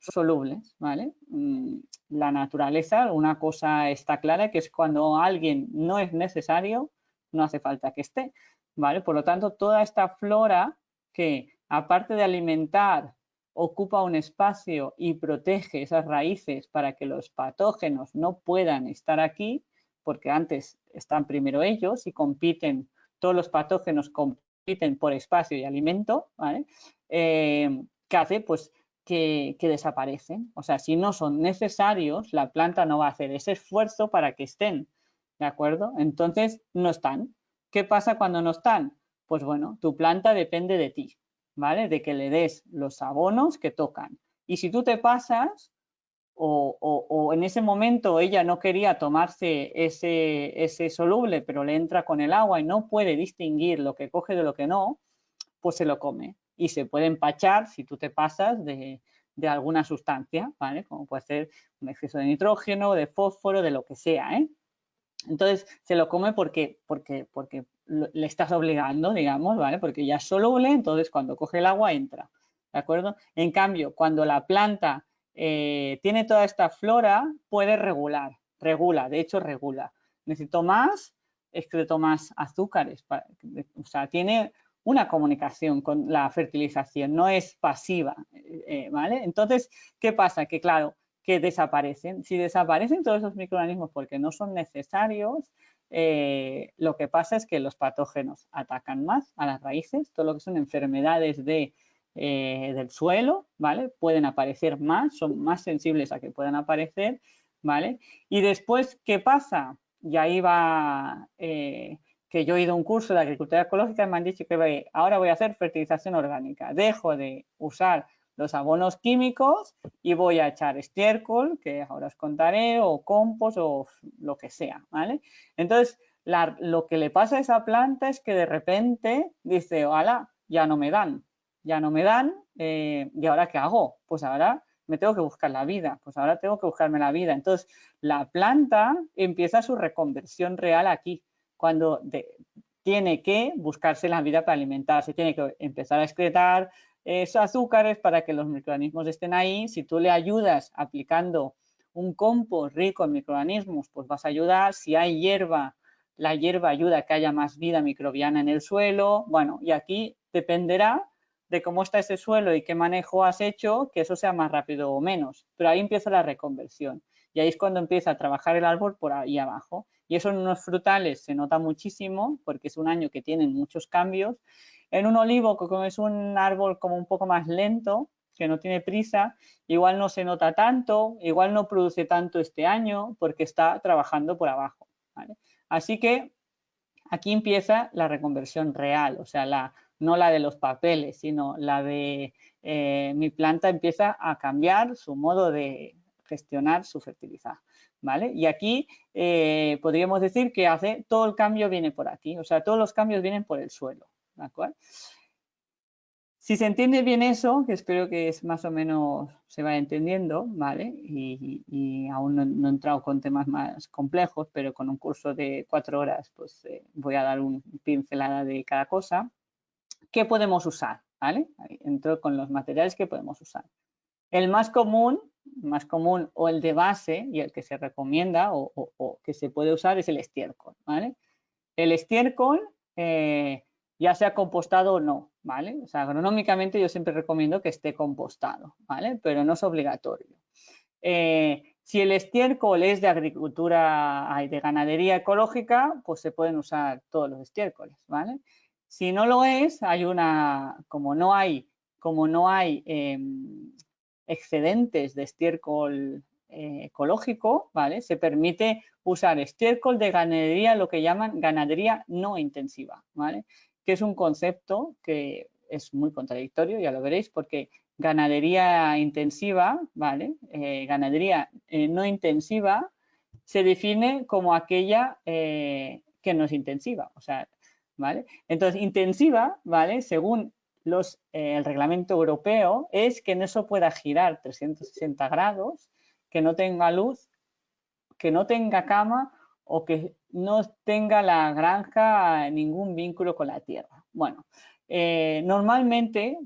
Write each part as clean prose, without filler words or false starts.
solubles, ¿vale? La naturaleza, una cosa está clara, que es cuando alguien no es necesario, no hace falta que esté, ¿vale? Por lo tanto, toda esta flora que, aparte de alimentar, ocupa un espacio y protege esas raíces para que los patógenos no puedan estar aquí, porque antes están primero ellos y compiten, todos los patógenos compiten por espacio y alimento, ¿vale? ¿Qué hace? Pues que desaparecen. O sea, si no son necesarios, la planta no va a hacer ese esfuerzo para que estén, ¿de acuerdo? Entonces, no están. ¿Qué pasa cuando no están? Pues bueno, tu planta depende de ti, ¿vale? De que le des los abonos que tocan. Y si tú te pasas, o en ese momento ella no quería tomarse ese soluble, pero le entra con el agua y no puede distinguir lo que coge de lo que no, pues se lo come. Y se puede empachar si tú te pasas de alguna sustancia, ¿vale? Como puede ser un exceso de nitrógeno, de fósforo, de lo que sea, ¿eh? Entonces se lo come porque le estás obligando, digamos, ¿vale? Porque ya es soluble, entonces cuando coge el agua entra, ¿de acuerdo? En cambio, cuando la planta tiene toda esta flora, puede regula, de hecho regula. Necesito más, excreto más azúcares, o sea, tiene una comunicación con la fertilización, no es pasiva, ¿vale? Entonces, ¿qué pasa? Que claro, que desaparecen. Si desaparecen todos esos microorganismos porque no son necesarios, lo que pasa es que los patógenos atacan más a las raíces, todo lo que son enfermedades del suelo, ¿vale? Pueden aparecer más, son más sensibles a que puedan aparecer, ¿vale? Y después, ¿qué pasa? Y ahí va, que yo he ido a un curso de agricultura ecológica y me han dicho que ahora voy a hacer fertilización orgánica. Dejo de usar los abonos químicos y voy a echar estiércol, que ahora os contaré, o compost o lo que sea, ¿vale? Entonces, lo que le pasa a esa planta es que de repente dice, hola, ya no me dan, ¿y ahora qué hago? Pues ahora me tengo que buscar la vida, pues ahora tengo que buscarme la vida. Entonces, la planta empieza su reconversión real aquí, cuando tiene que buscarse la vida para alimentarse, tiene que empezar a excretar esos azúcares para que los microorganismos estén ahí. Si tú le ayudas aplicando un compost rico en microorganismos, pues vas a ayudar. Si hay hierba, la hierba ayuda a que haya más vida microbiana en el suelo. Bueno, y aquí dependerá de cómo está ese suelo y qué manejo has hecho, que eso sea más rápido o menos. Pero ahí empieza la reconversión. Y ahí es cuando empieza a trabajar el árbol por ahí abajo. Y eso en unos frutales se nota muchísimo porque es un año que tienen muchos cambios. En un olivo, como es un árbol como un poco más lento, que no tiene prisa, igual no se nota tanto, igual no produce tanto este año porque está trabajando por abajo, ¿vale? Así que aquí empieza la reconversión real, o sea, no la de los papeles, sino la de mi planta empieza a cambiar su modo de gestionar su fertilizar, ¿vale? Y aquí podríamos decir que todo el cambio viene por aquí, o sea, todos los cambios vienen por el suelo, ¿de acuerdo? Si se entiende bien eso, que espero que es más o menos se vaya entendiendo, ¿vale? Y aún no he entrado con temas más complejos, pero con un curso de 4 horas, pues voy a dar una pincelada de cada cosa. ¿Qué podemos usar? ¿Vale? Ahí entro con los materiales que podemos usar. El más común o el de base y el que se recomienda o que se puede usar es el estiércol, ¿vale? El estiércol, ya sea compostado o no, ¿vale? O sea, agronómicamente yo siempre recomiendo que esté compostado, ¿vale? Pero no es obligatorio. Si el estiércol es de agricultura, de ganadería ecológica, pues se pueden usar todos los estiércoles, ¿vale? Si no lo es, como no hay excedentes de estiércol ecológico, ¿vale? Se permite usar estiércol de ganadería, lo que llaman ganadería no intensiva, ¿vale? Que es un concepto que es muy contradictorio, ya lo veréis, porque ganadería intensiva, ¿vale? Ganadería no intensiva se define como aquella que no es intensiva, o sea, ¿vale? Entonces, intensiva, ¿vale? Según el reglamento europeo, es que no se pueda girar 360 grados, que no tenga luz, que no tenga cama o que no tenga la granja ningún vínculo con la tierra. Bueno, normalmente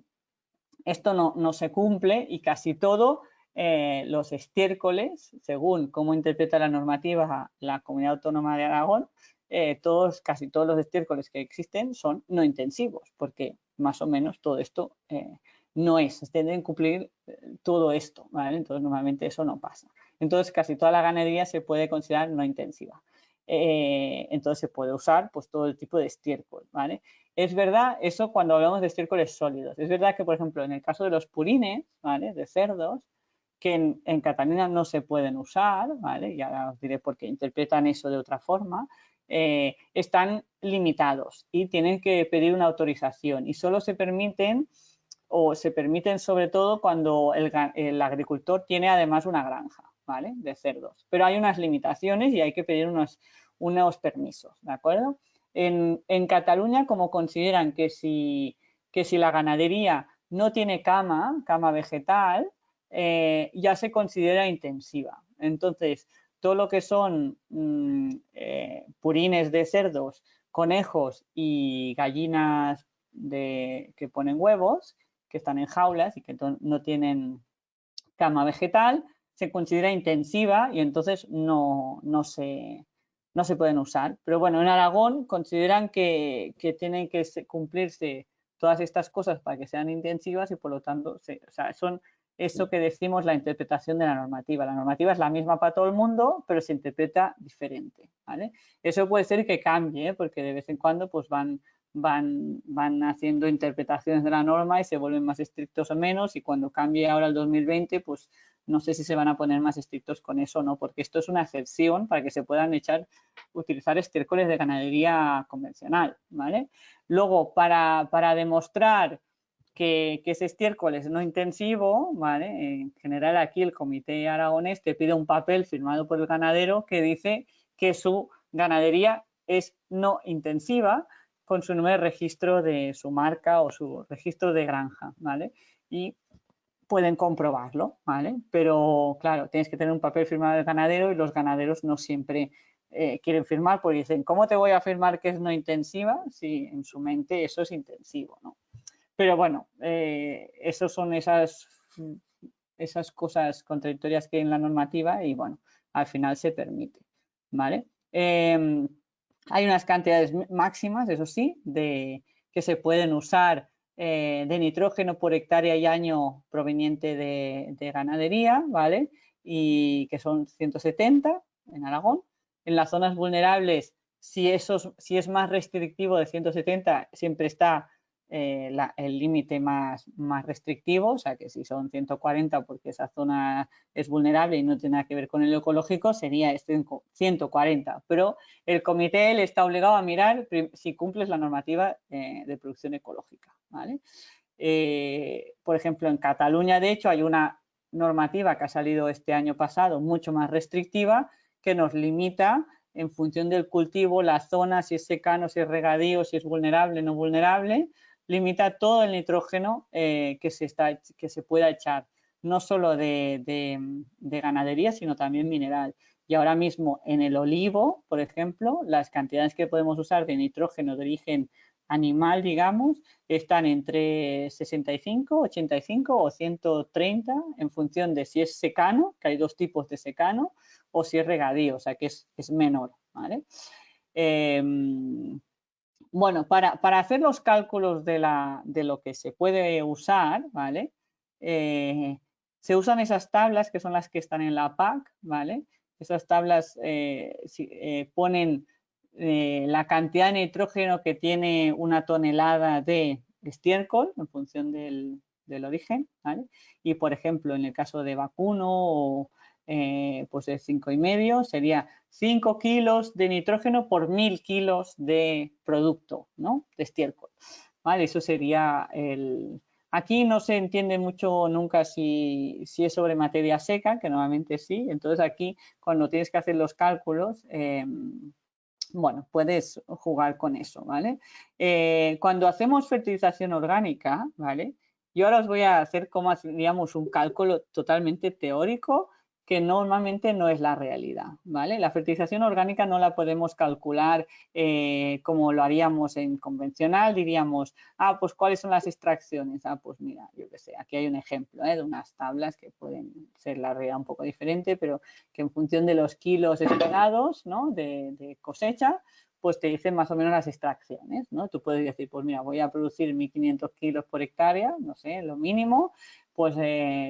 esto no se cumple y casi todo los estiércoles, según cómo interpreta la normativa la Comunidad Autónoma de Aragón, casi todos los estiércoles que existen son no intensivos, porque más o menos todo esto no es, deben cumplir todo esto, ¿vale? Entonces normalmente eso no pasa. Entonces casi toda la ganadería se puede considerar no intensiva. Entonces se puede usar pues todo el tipo de estiércol, ¿vale? Es verdad, eso cuando hablamos de estiércoles sólidos, es verdad que por ejemplo en el caso de los purines, ¿vale? De cerdos, que en Cataluña no se pueden usar, ¿vale? Y ahora os diré por qué interpretan eso de otra forma, están limitados y tienen que pedir una autorización y solo se permiten o se permiten sobre todo cuando el agricultor tiene además una granja, ¿vale? De cerdos. Pero hay unas limitaciones y hay que pedir unos permisos, ¿de acuerdo? En Cataluña, como consideran que si la ganadería no tiene cama vegetal, ya se considera intensiva. Entonces, todo lo que son purines de cerdos, conejos y gallinas que ponen huevos, que están en jaulas y que no tienen cama vegetal, se considera intensiva y entonces no se pueden usar. Pero bueno, en Aragón consideran que tienen que cumplirse todas estas cosas para que sean intensivas y por lo tanto, o sea, son eso que decimos la interpretación de la normativa. La normativa es la misma para todo el mundo, pero se interpreta diferente, ¿vale? Eso puede ser que cambie, porque de vez en cuando pues van haciendo interpretaciones de la norma y se vuelven más estrictos o menos, y cuando cambie ahora el 2020, pues no sé si se van a poner más estrictos con eso o no, porque esto es una excepción para que se puedan utilizar estiércoles de ganadería convencional, ¿vale? Luego, para demostrar que ese estiércol es no intensivo, ¿vale? En general aquí el Comité Aragonés te pide un papel firmado por el ganadero que dice que su ganadería es no intensiva, con su número de registro de su marca o su registro de granja, ¿vale? Y pueden comprobarlo, ¿vale? Pero claro, tienes que tener un papel firmado del ganadero y los ganaderos no siempre quieren firmar porque dicen, ¿cómo te voy a firmar que es no intensiva si en su mente eso es intensivo, ¿no? Pero bueno, esos son esas cosas contradictorias que hay en la normativa y bueno, al final se permite, ¿vale? Hay unas cantidades máximas, eso sí, que se pueden usar de nitrógeno por hectárea y año proveniente de ganadería, ¿vale? Y que son 170 en Aragón. En las zonas vulnerables, si es más restrictivo de 170, siempre está el límite más restrictivo, o sea que si son 140 porque esa zona es vulnerable y no tiene nada que ver con el ecológico, sería 140, pero el comité le está obligado a mirar si cumples la normativa de producción ecológica, ¿vale? Por ejemplo, en Cataluña, de hecho, hay una normativa que ha salido este año pasado mucho más restrictiva que nos limita en función del cultivo, la zona, si es secano, si es regadío, si es vulnerable, no vulnerable, limita todo el nitrógeno que se pueda echar, no solo de ganadería, sino también mineral. Y ahora mismo en el olivo, por ejemplo, las cantidades que podemos usar de nitrógeno de origen animal, digamos, están entre 65, 85 o 130 en función de si es secano, que hay dos tipos de secano, o si es regadío, o sea que es menor, ¿vale? Bueno, para hacer los cálculos de lo que se puede usar, ¿vale? Se usan esas tablas que son las que están en la PAC, ¿vale? Esas tablas ponen la cantidad de nitrógeno que tiene una tonelada de estiércol en función del origen, ¿vale? Y, por ejemplo, en el caso de vacuno, pues de 5,5 sería 5 kilos de nitrógeno por 1.000 kilos de producto, ¿no? De estiércol, ¿vale? Eso sería el... Aquí no se entiende mucho nunca si es sobre materia seca, que normalmente sí. Entonces aquí cuando tienes que hacer los cálculos, bueno, puedes jugar con eso, ¿vale? Cuando hacemos fertilización orgánica, ¿vale? Yo ahora os voy a hacer como haríamos un cálculo totalmente teórico que normalmente no es la realidad, ¿vale? La fertilización orgánica no la podemos calcular como lo haríamos en convencional, diríamos, ah, pues ¿cuáles son las extracciones? Ah, pues mira, yo qué sé, aquí hay un ejemplo de unas tablas que pueden ser la realidad un poco diferente, pero que en función de los kilos esperados, ¿no? de cosecha, pues te dicen más o menos las extracciones, ¿no? Tú puedes decir, pues mira, voy a producir 1.500 kilos por hectárea, no sé, lo mínimo, pues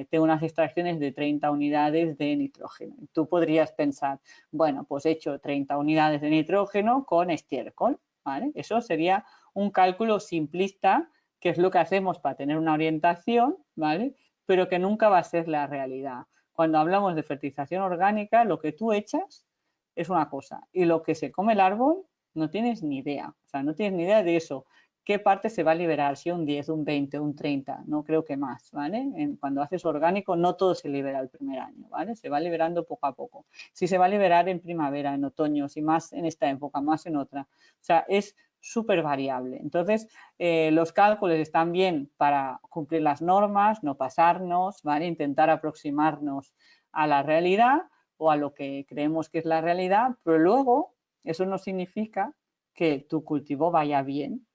tengo unas extracciones de 30 unidades de nitrógeno. Tú podrías pensar, bueno, pues he hecho 30 unidades de nitrógeno con estiércol, ¿vale? Eso sería un cálculo simplista, que es lo que hacemos para tener una orientación, ¿vale? Pero que nunca va a ser la realidad. Cuando hablamos de fertilización orgánica, lo que tú echas es una cosa y lo que se come el árbol no tienes ni idea. O sea, no tienes ni idea de eso. ¿Qué parte se va a liberar? Si un 10, un 20, un 30, no creo que más, ¿vale? Cuando haces orgánico no todo se libera el primer año, ¿vale? Se va liberando poco a poco. Si se va a liberar en primavera, en otoño, si más en esta época, más en otra. O sea, es súper variable. Entonces, los cálculos están bien para cumplir las normas, no pasarnos, ¿vale? Intentar aproximarnos a la realidad o a lo que creemos que es la realidad, pero luego eso no significa que tu cultivo vaya bien,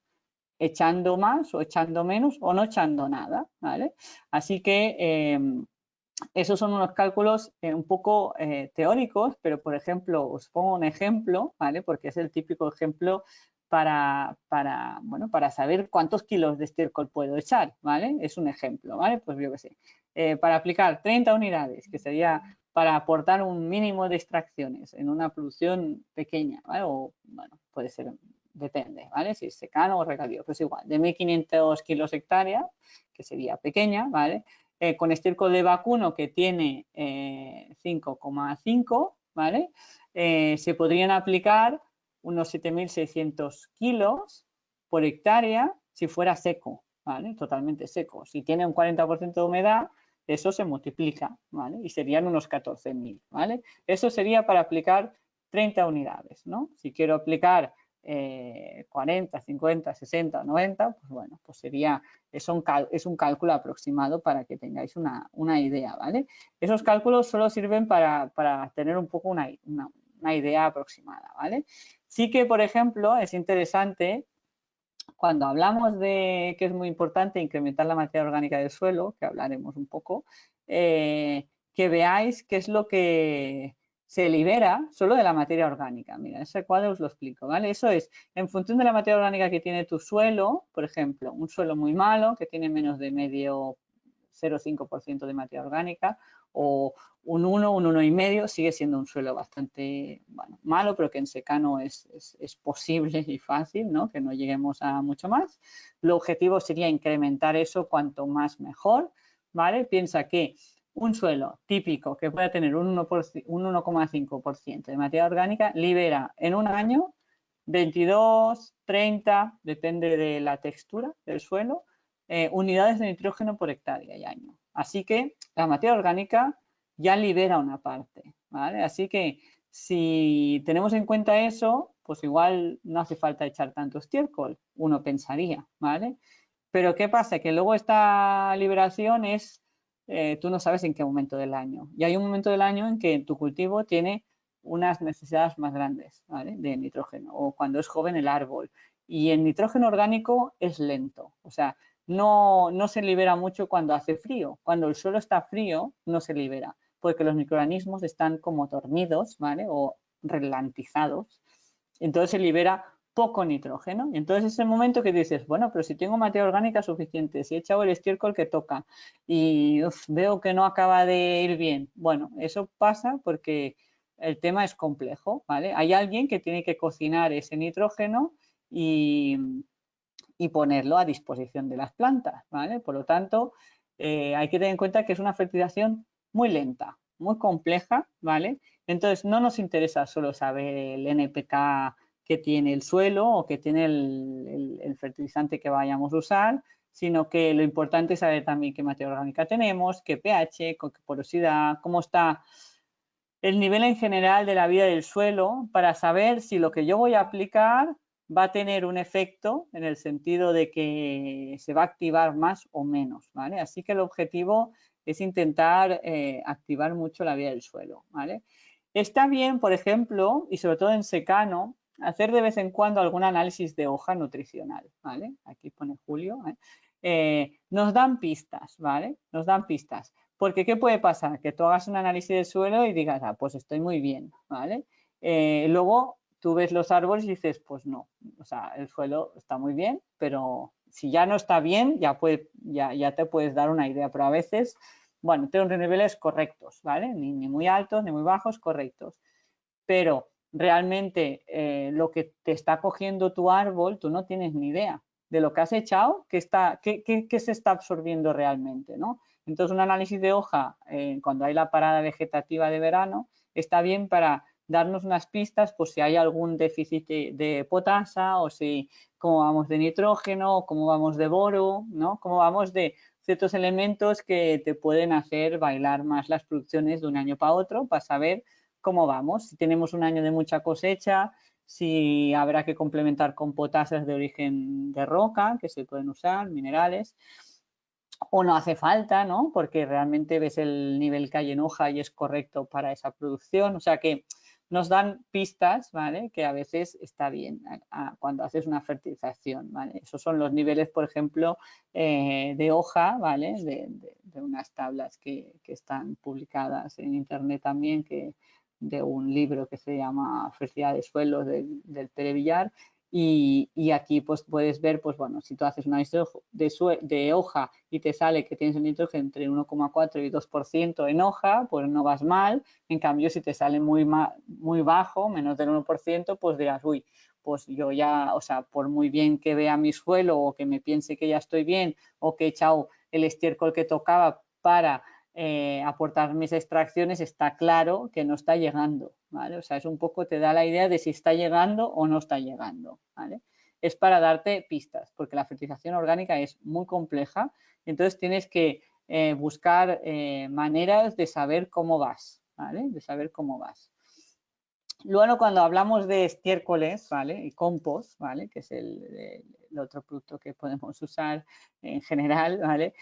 echando más o echando menos o no echando nada, ¿vale? Así que esos son unos cálculos un poco teóricos, pero por ejemplo, os pongo un ejemplo, ¿vale? Porque es el típico ejemplo bueno, para saber cuántos kilos de estiércol puedo echar, ¿vale? Es un ejemplo, ¿vale? Pues yo qué sé. Para aplicar 30 unidades, que sería para aportar un mínimo de extracciones en una producción pequeña, ¿vale? O, bueno, puede ser, depende, ¿vale? Si es secano o regadío, pues igual, de 1.500 kilos hectárea, que sería pequeña, ¿vale? Con estiércol de vacuno que tiene 5,5, ¿vale? Se podrían aplicar unos 7.600 kilos por hectárea si fuera seco, ¿vale? Totalmente seco. Si tiene un 40% de humedad, eso se multiplica, ¿vale? Y serían unos 14.000, ¿vale? Eso sería para aplicar 30 unidades, ¿no? Si quiero aplicar 40, 50, 60, 90, pues bueno, pues sería, es un cálculo aproximado para que tengáis una idea, ¿vale? Esos cálculos solo sirven para tener un poco una idea aproximada, ¿vale? Sí que, por ejemplo, es interesante cuando hablamos de que es muy importante incrementar la materia orgánica del suelo, que hablaremos un poco, que veáis qué es lo que se libera solo de la materia orgánica. Mira, ese cuadro os lo explico, ¿vale? Eso es, en función de la materia orgánica que tiene tu suelo, por ejemplo, un suelo muy malo, que tiene menos de medio 0,5% de materia orgánica, o un 1, un 1,5, sigue siendo un suelo bastante bueno, malo, pero que en secano es posible y fácil, ¿no? Que no lleguemos a mucho más. El objetivo sería incrementar eso cuanto más mejor, ¿vale? Piensa que un suelo típico que pueda tener un 1,5% de materia orgánica libera en un año 22, 30, depende de la textura del suelo, unidades de nitrógeno por hectárea y año. Así que la materia orgánica ya libera una parte, ¿vale? Así que si tenemos en cuenta eso, pues igual no hace falta echar tanto estiércol, uno pensaría, ¿vale? Pero ¿qué pasa? Que luego esta liberación es, tú no sabes en qué momento del año. Y hay un momento del año en que tu cultivo tiene unas necesidades más grandes, ¿vale? De nitrógeno, o cuando es joven el árbol. Y el nitrógeno orgánico es lento, o sea, no se libera mucho cuando hace frío. Cuando el suelo está frío, no se libera, porque los microorganismos están como dormidos, ¿vale? O ralentizados. Entonces se libera poco nitrógeno. Y entonces es el momento que dices, bueno, pero si tengo materia orgánica suficiente, si he echado el estiércol que toca y veo que no acaba de ir bien. Bueno, eso pasa porque el tema es complejo, ¿vale? Hay alguien que tiene que cocinar ese nitrógeno y ponerlo a disposición de las plantas, ¿vale? Por lo tanto, hay que tener en cuenta que es una fertilización muy lenta, muy compleja, ¿vale? Entonces, no nos interesa solo saber el NPK que tiene el suelo o que tiene el fertilizante que vayamos a usar, sino que lo importante es saber también qué materia orgánica tenemos, qué pH, qué porosidad, cómo está el nivel en general de la vida del suelo para saber si lo que yo voy a aplicar va a tener un efecto en el sentido de que se va a activar más o menos, ¿vale? Así que el objetivo es intentar activar mucho la vida del suelo, ¿vale? Está bien, por ejemplo, y sobre todo en secano, hacer de vez en cuando algún análisis de hoja nutricional, ¿vale? Aquí pone Julio, nos dan pistas, ¿vale? Nos dan pistas. Porque, ¿qué puede pasar? Que tú hagas un análisis del suelo y digas, ah, pues estoy muy bien, ¿vale? Luego tú ves los árboles y dices, pues no, o sea, el suelo está muy bien, pero si ya no está bien, ya te puedes dar una idea, pero a veces, bueno, tengo niveles correctos, ¿vale? Ni muy altos, ni muy bajos, correctos. Pero realmente lo que te está cogiendo tu árbol, tú no tienes ni idea de lo que has echado, qué se está absorbiendo realmente, ¿no? Entonces, un análisis de hoja, cuando hay la parada vegetativa de verano, está bien para darnos unas pistas por si hay algún déficit de potasa o si cómo vamos de nitrógeno, cómo vamos de boro, ¿no? Cómo vamos de ciertos elementos que te pueden hacer bailar más las producciones de un año para otro para saber cómo vamos, si tenemos un año de mucha cosecha, si habrá que complementar con potasas de origen de roca, que se pueden usar, minerales, o no hace falta, ¿no? Porque realmente ves el nivel que hay en hoja y es correcto para esa producción. O sea que nos dan pistas, ¿vale? Que a veces está bien cuando haces una fertilización, ¿vale? Esos son los niveles, por ejemplo, de hoja, ¿vale? De unas tablas que están publicadas en internet también, de un libro que se llama Fertilidad de suelos del Pere Villar. Y aquí pues puedes ver, pues bueno, si tú haces una de hoja y te sale que tienes el nitrógeno entre 1,4 y 2% en hoja, pues no vas mal. En cambio, si te sale muy bajo, menos del 1%, pues dirás, uy, pues yo ya, o sea, por muy bien que vea mi suelo o que me piense que ya estoy bien o que he echado el estiércol que tocaba para aportar mis extracciones, está claro que no está llegando, ¿vale? O sea, es un poco, te da la idea de si está llegando o no está llegando, ¿vale? Es para darte pistas, porque la fertilización orgánica es muy compleja, entonces tienes que buscar maneras de saber cómo vas, ¿vale? De saber cómo vas. Luego, cuando hablamos de estiércoles, ¿vale? Y compost, ¿vale? Que es el otro producto que podemos usar en general, ¿vale?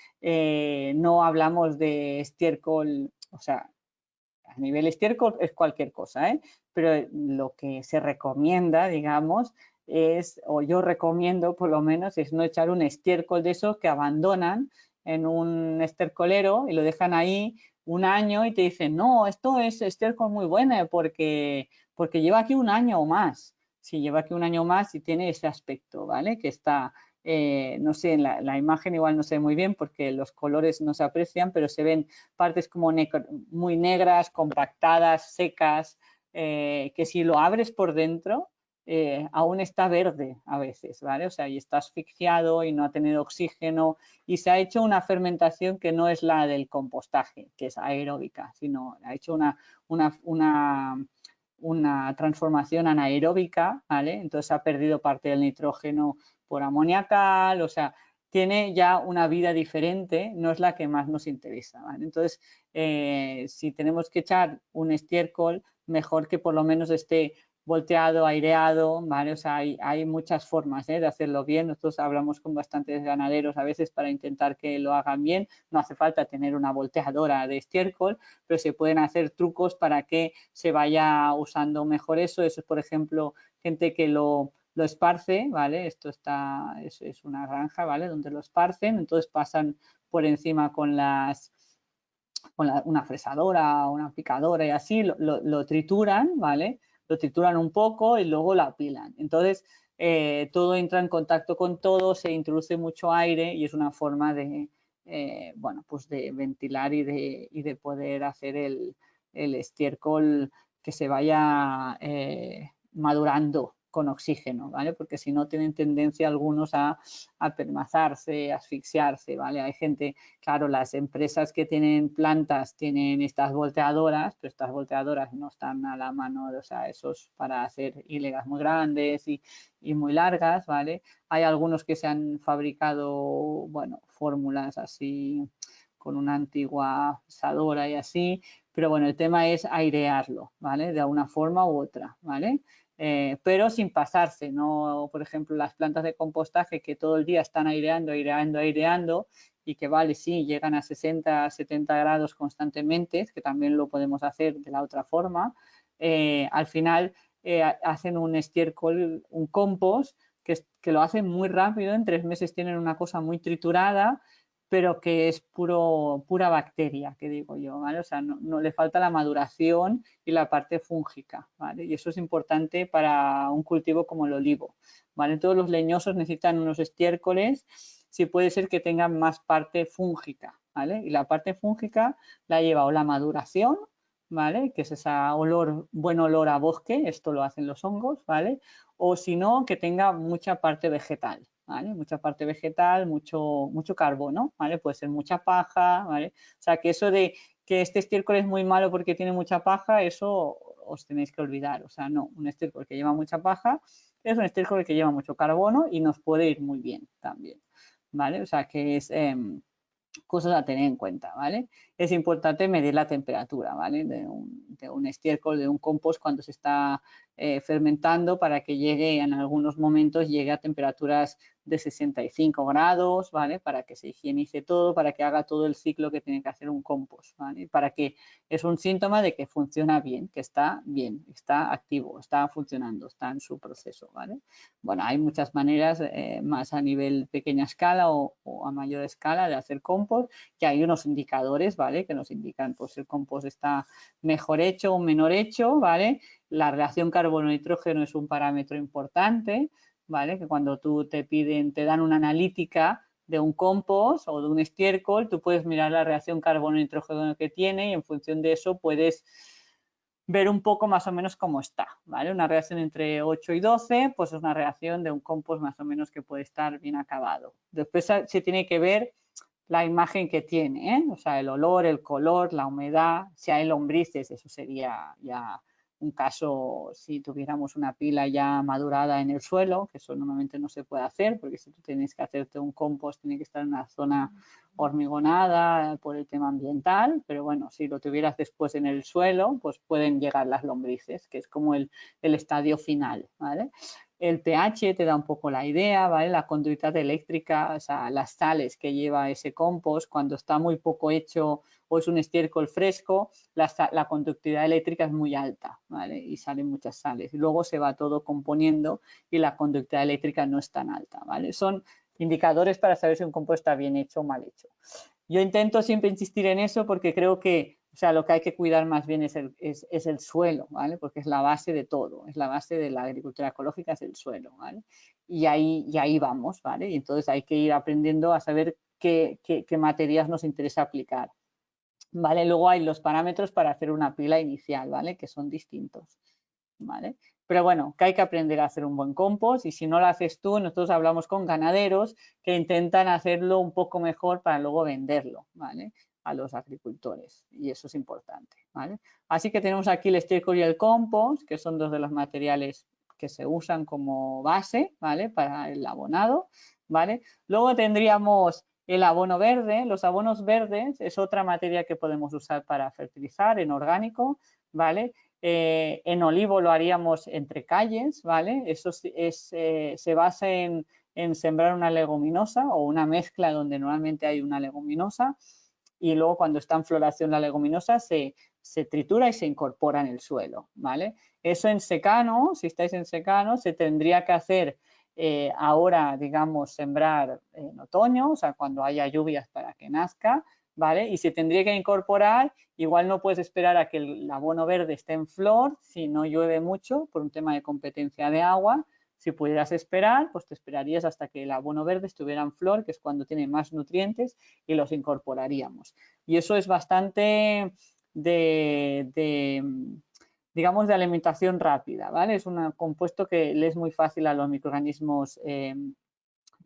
No hablamos de estiércol, o sea, a nivel estiércol es cualquier cosa, ¿eh? Pero lo que se recomienda, digamos, es, o yo recomiendo por lo menos, es no echar un estiércol de esos que abandonan en un estercolero y lo dejan ahí un año y te dicen, no, esto es estiércol muy bueno porque lleva aquí un año o más. Si lleva aquí un año más y tiene ese aspecto, ¿vale? Que está, no sé, en la imagen igual no se ve muy bien porque los colores no se aprecian, pero se ven partes como muy negras, compactadas, secas, que si lo abres por dentro, aún está verde a veces, ¿vale? O sea, y está asfixiado y no ha tenido oxígeno y se ha hecho una fermentación que no es la del compostaje, que es aeróbica, sino ha hecho una transformación anaeróbica, ¿vale? Entonces ha perdido parte del nitrógeno por amoniacal, o sea, tiene ya una vida diferente, no es la que más nos interesa, ¿vale? Entonces, si tenemos que echar un estiércol, mejor que por lo menos esté volteado, aireado, ¿vale? O sea, hay muchas formas de hacerlo bien. Nosotros hablamos con bastantes ganaderos a veces para intentar que lo hagan bien. No hace falta tener una volteadora de estiércol, pero se pueden hacer trucos para que se vaya usando mejor eso. Eso es, por ejemplo, gente que lo esparce, ¿vale? Esto es una granja, ¿vale? Donde lo esparcen, entonces pasan por encima con una fresadora, una picadora y así, lo trituran, ¿vale? Lo trituran un poco y luego lo apilan. Entonces, todo entra en contacto con todo, se introduce mucho aire y es una forma de, bueno, pues de ventilar y de poder hacer el estiércol que se vaya madurando con oxígeno, ¿vale? Porque si no tienen tendencia algunos a permazarse, asfixiarse, ¿vale? Hay gente, claro, las empresas que tienen plantas tienen estas volteadoras, pero estas volteadoras no están a la mano, o sea, esos para hacer hilegas muy grandes y muy largas, ¿vale? Hay algunos que se han fabricado, bueno, fórmulas así con una antigua asadora y así, pero bueno, el tema es airearlo, ¿vale? De una forma u otra, ¿vale? Pero sin pasarse, no, por ejemplo, las plantas de compostaje que todo el día están aireando, aireando, aireando y que vale, sí, llegan a 60, 70 grados constantemente, que también lo podemos hacer de la otra forma, al final hacen un estiércol, un compost, que lo hacen muy rápido, en 3 meses tienen una cosa muy triturada, pero que es pura bacteria, que digo yo, ¿vale? O sea, no le falta la maduración y la parte fúngica, ¿vale? Y eso es importante para un cultivo como el olivo, ¿vale? Todos los leñosos necesitan unos estiércoles, si puede ser que tengan más parte fúngica, ¿vale? Y la parte fúngica la lleva o la maduración, ¿vale? Que es ese olor, buen olor a bosque, esto lo hacen los hongos, ¿vale? O si no, que tenga mucha parte vegetal, ¿vale? Mucha parte vegetal, mucho carbono, ¿vale? Puede ser mucha paja, ¿vale? O sea, que eso de que este estiércol es muy malo porque tiene mucha paja, eso os tenéis que olvidar. O sea, no, un estiércol que lleva mucha paja es un estiércol que lleva mucho carbono y nos puede ir muy bien también, ¿vale? O sea, que es cosas a tener en cuenta, ¿vale? Es importante medir la temperatura, ¿vale? De un estiércol, de un compost cuando se está fermentando para que llegue en algunos momentos llegue a temperaturas de 65 grados, ¿vale? Para que se higienice todo, para que haga todo el ciclo que tiene que hacer un compost, ¿vale? Para que es un síntoma de que funciona bien, está activo, está funcionando, está en su proceso, ¿vale? Bueno, hay muchas maneras, más a nivel pequeña escala o a mayor escala de hacer compost, que hay unos indicadores, ¿vale? Que nos indican, pues, si el compost está mejor hecho o menor hecho, ¿vale? La relación carbono-nitrógeno es un parámetro importante, ¿vale? Que cuando te dan una analítica de un compost o de un estiércol, tú puedes mirar la relación carbono-nitrógeno que tiene y en función de eso puedes ver un poco más o menos cómo está, ¿vale? Una reacción entre 8 y 12, pues es una reacción de un compost más o menos que puede estar bien acabado. Después se tiene que ver la imagen que tiene, ¿eh? O sea, el olor, el color, la humedad, si hay lombrices, eso sería ya un caso si tuviéramos una pila ya madurada en el suelo, que eso normalmente no se puede hacer, porque si tú tienes que hacerte un compost, tiene que estar en una zona hormigonada por el tema ambiental, pero bueno, si lo tuvieras después en el suelo, pues pueden llegar las lombrices, que es como el estadio final, ¿vale? El pH te da un poco la idea, ¿vale? La conductividad eléctrica, o sea, las sales que lleva ese compost, cuando está muy poco hecho o es un estiércol fresco, la conductividad eléctrica es muy alta, ¿vale? Y salen muchas sales. Y luego se va todo componiendo y la conductividad eléctrica no es tan alta, ¿vale? Son indicadores para saber si un compost está bien hecho o mal hecho. Yo intento siempre insistir en eso porque creo que, o sea, lo que hay que cuidar más bien es el suelo, ¿vale? Porque es la base de todo, es la base de la agricultura ecológica, es el suelo, ¿vale? Y ahí vamos, ¿vale? Y entonces hay que ir aprendiendo a saber qué materias nos interesa aplicar, ¿vale? Luego hay los parámetros para hacer una pila inicial, ¿vale? Que son distintos, ¿vale? Pero bueno, que hay que aprender a hacer un buen compost y si no lo haces tú, nosotros hablamos con ganaderos que intentan hacerlo un poco mejor para luego venderlo, ¿vale? A los agricultores y eso es importante, ¿vale? Así que tenemos aquí el estiércol y el compost, que son dos de los materiales que se usan como base, ¿vale? Para el abonado, ¿vale? Luego tendríamos el abono verde. Los abonos verdes es otra materia que podemos usar para fertilizar en orgánico, ¿vale? En olivo lo haríamos entre calles, ¿vale? Eso se basa en sembrar una leguminosa o una mezcla donde normalmente hay una leguminosa y luego cuando está en floración la leguminosa se tritura y se incorpora en el suelo, ¿vale? Eso en secano, si estáis en secano, se tendría que hacer ahora, digamos, sembrar en otoño, o sea, cuando haya lluvias para que nazca, ¿vale? Y se tendría que incorporar, igual no puedes esperar a que el abono verde esté en flor si no llueve mucho por un tema de competencia de agua. Si pudieras esperar, pues te esperarías hasta que el abono verde estuviera en flor, que es cuando tiene más nutrientes, y los incorporaríamos. Y eso es bastante digamos, de alimentación rápida, ¿vale? Es un compuesto que le es muy fácil a los microorganismos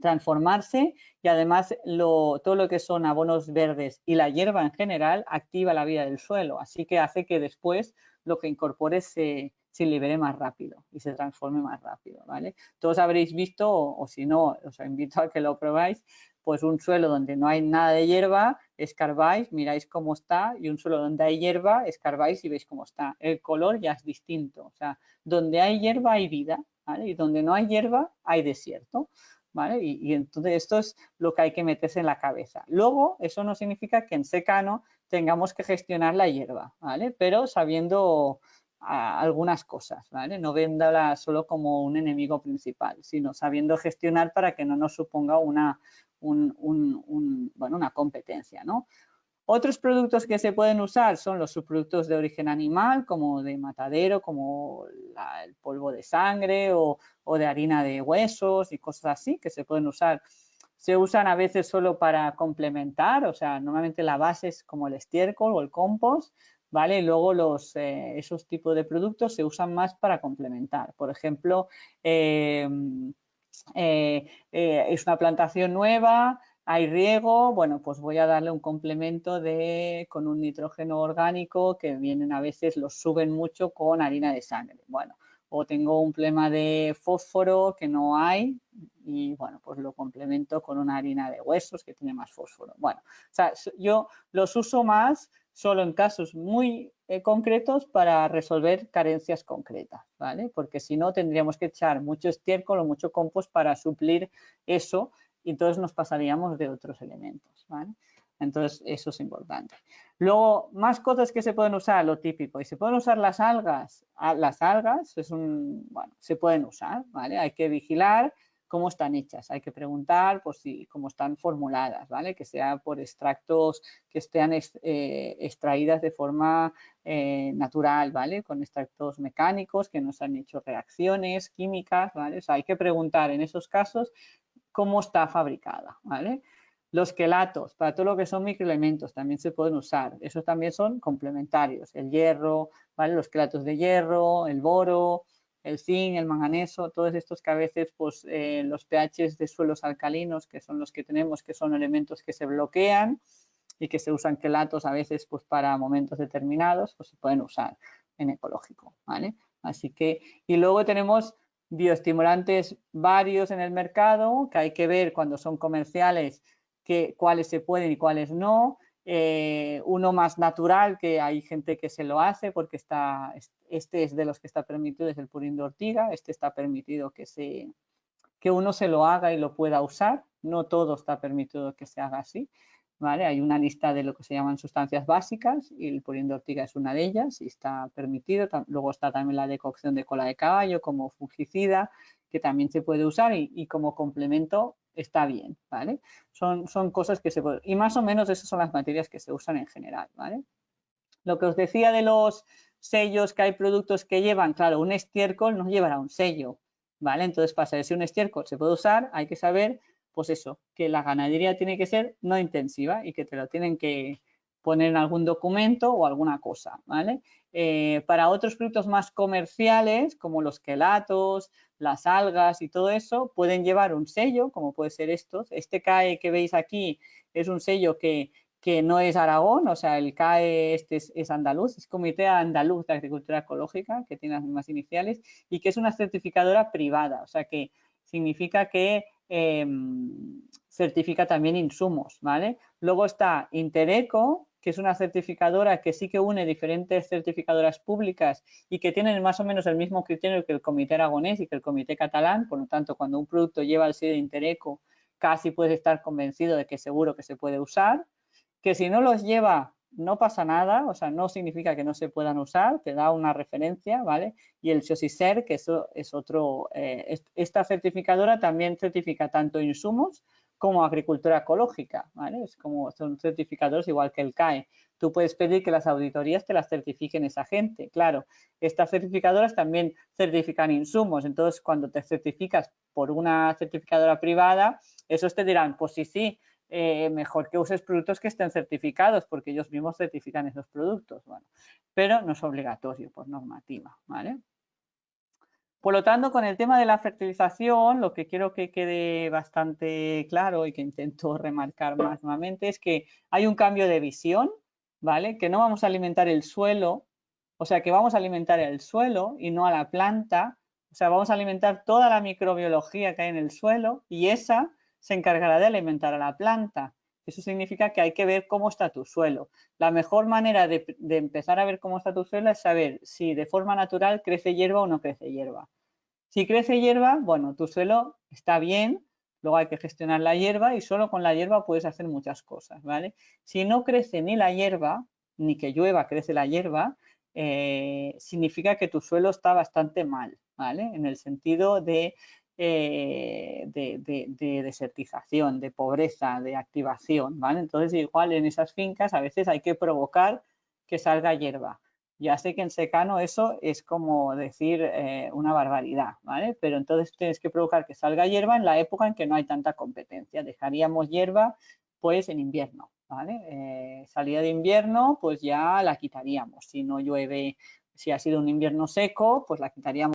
transformarse y además todo lo que son abonos verdes y la hierba en general activa la vida del suelo, así que hace que después lo que incorpores se libere más rápido y se transforme más rápido, ¿vale? Todos habréis visto, o si no, os invito a que lo probáis, pues un suelo donde no hay nada de hierba, escarbáis, miráis cómo está, y un suelo donde hay hierba, escarbáis y veis cómo está. El color ya es distinto, o sea, donde hay hierba hay vida, ¿vale? Y donde no hay hierba hay desierto. ¿vale? Y entonces esto es lo que hay que meterse en la cabeza. Luego, eso no significa que en secano tengamos que gestionar la hierba, ¿vale? Pero sabiendo algunas cosas, ¿vale? No viéndola solo como un enemigo principal, sino sabiendo gestionar para que no nos suponga una competencia, ¿no? Otros productos que se pueden usar son los subproductos de origen animal, como de matadero, como el polvo de sangre o de harina de huesos y cosas así que se pueden usar. Se usan a veces solo para complementar, o sea, normalmente la base es como el estiércol o el compost, ¿vale? Y luego esos tipos de productos se usan más para complementar. Por ejemplo, es una plantación nueva, hay riego, bueno, pues voy a darle un complemento con un nitrógeno orgánico que vienen a veces, los suben mucho con harina de sangre. Bueno, o tengo un problema de fósforo que no hay y bueno, pues lo complemento con una harina de huesos que tiene más fósforo. Bueno, o sea, yo los uso más solo en casos muy concretos para resolver carencias concretas, ¿vale? Porque si no tendríamos que echar mucho estiércol o mucho compost para suplir eso y entonces nos pasaríamos de otros elementos, ¿vale? Entonces eso es importante. Luego, más cosas que se pueden usar, lo típico, y se pueden usar las algas. Las algas se pueden usar, ¿vale? Hay que vigilar cómo están hechas, hay que preguntar por si cómo están formuladas, ¿vale? Que sea por extractos que estén extraídas de forma natural, ¿vale? Con extractos mecánicos que no se han hecho reacciones químicas, ¿vale? O sea, hay que preguntar en esos casos cómo está fabricada, ¿vale? Los quelatos, para todo lo que son microelementos, también se pueden usar. Esos también son complementarios. El hierro, ¿vale? Los quelatos de hierro, el boro, el zinc, el manganeso, todos estos que a veces pues, los pHs de suelos alcalinos, que son los que tenemos, que son elementos que se bloquean y que se usan quelatos a veces pues, para momentos determinados, pues se pueden usar en ecológico, ¿vale? Así que, y luego tenemos bioestimulantes varios en el mercado, que hay que ver cuando son comerciales cuáles se pueden y cuáles no. Uno más natural, que hay gente que se lo hace porque este es de los que está permitido, es el purín de ortiga, este está permitido que uno se lo haga y lo pueda usar, no todo está permitido que se haga así, ¿vale? Hay una lista de lo que se llaman sustancias básicas y el purín de ortiga es una de ellas y está permitido. Luego está también la decocción de cola de caballo como fungicida, que también se puede usar y como complemento está bien, ¿vale? Son cosas que se pueden... Y más o menos esas son las materias que se usan en general, ¿vale? Lo que os decía de los sellos, que hay productos que llevan, claro, un estiércol no llevará un sello, ¿vale? Entonces, para saber si un estiércol se puede usar, hay que saber, pues eso, que la ganadería tiene que ser no intensiva y que te lo tienen que poner en algún documento o alguna cosa, ¿vale? Para otros productos más comerciales, como los quelatos, las algas y todo eso, pueden llevar un sello, como puede ser estos. Este CAE que veis aquí es un sello que no es Aragón, o sea, el CAE este es andaluz, es Comité Andaluz de Agricultura Ecológica, que tiene las mismas iniciales, y que es una certificadora privada, o sea, que significa que certifica también insumos, ¿vale? Luego está Intereco, que es una certificadora que sí que une diferentes certificadoras públicas y que tienen más o menos el mismo criterio que el Comité Aragonés y que el Comité Catalán, por lo tanto, cuando un producto lleva el sello de Intereco, casi puedes estar convencido de que seguro que se puede usar, que si no los lleva no pasa nada, o sea, no significa que no se puedan usar, te da una referencia, ¿vale? Y el SOSISER, que eso es otro, esta certificadora también certifica tanto insumos como agricultura ecológica, ¿vale? Es como, son certificadores igual que el CAE. Tú puedes pedir que las auditorías te las certifiquen esa gente, claro. Estas certificadoras también certifican insumos, entonces cuando te certificas por una certificadora privada, esos te dirán, pues sí, mejor que uses productos que estén certificados, porque ellos mismos certifican esos productos, bueno, pero no es obligatorio por normativa, ¿vale? Por lo tanto, con el tema de la fertilización, lo que quiero que quede bastante claro y que intento remarcar más nuevamente es que hay un cambio de visión, ¿vale? Que no vamos a alimentar el suelo, o sea, que vamos a alimentar el suelo y no a la planta, o sea, vamos a alimentar toda la microbiología que hay en el suelo y esa se encargará de alimentar a la planta. Eso significa que hay que ver cómo está tu suelo. La mejor manera de empezar a ver cómo está tu suelo es saber si de forma natural crece hierba o no crece hierba. Si crece hierba, bueno, tu suelo está bien, Luego hay que gestionar la hierba y solo con la hierba puedes hacer muchas cosas, ¿vale? Si no crece ni la hierba, ni que llueva crece la hierba, significa que tu suelo está bastante mal, ¿vale? En el sentido de desertización, de pobreza, de activación, ¿vale? Entonces, igual en esas fincas a veces hay que provocar que salga hierba. Ya sé que en secano eso es como decir una barbaridad, ¿vale? Pero entonces tienes que provocar que salga hierba en la época en que no hay tanta competencia. Dejaríamos hierba pues en invierno, ¿vale? Salida de invierno pues ya la quitaríamos. Si no llueve, si ha sido un invierno seco, pues la quitaríamos